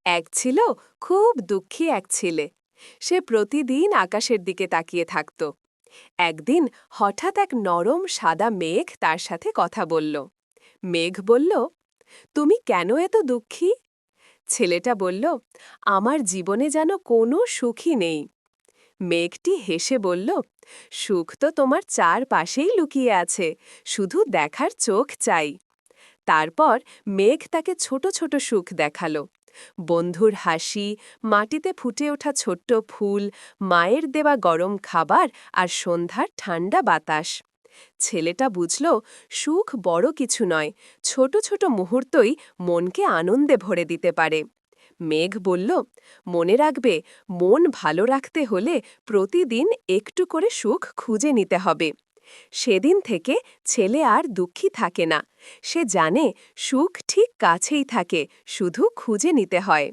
এক ছিল খুব দুঃখী এক ছেলে। সে প্রতিদিন আকাশের দিকে তাকিয়ে থাকত। একদিন হঠাৎ এক নরম সাদা মেঘ তার সাথে কথা বলল। মেঘ বলল, তুমি কেন এত দুঃখী? ছেলেটা বলল, আমার জীবনে যেন কোনো সুখই নেই। মেঘটি হেসে বলল, সুখ তো তোমার চারপাশেই লুকিয়ে আছে, শুধু দেখার চোখ চাই। তারপর মেঘ তাকে ছোট ছোট সুখ দেখালো। বন্ধুর হাসি, মাটিতে ফুটে ওঠা ছোট্ট ফুল, মায়ের দেওয়া গরম খাবার আর সন্ধ্যার ঠান্ডা বাতাস। ছেলেটা বুঝল, সুখ বড় কিছু নয়, ছোট ছোট মুহূর্তই মনকে আনন্দে ভরে দিতে পারে। মেঘ বলল, মনে রাখবে, মন ভালো রাখতে হলে প্রতিদিন একটু করে সুখ খুঁজে নিতে হবে। সেদিন থেকে ছেলে আর দুঃখী থাকে না। সে জানে সুখ ঠিক কাছেই থাকে, শুধু খুঁজে নিতে হয়।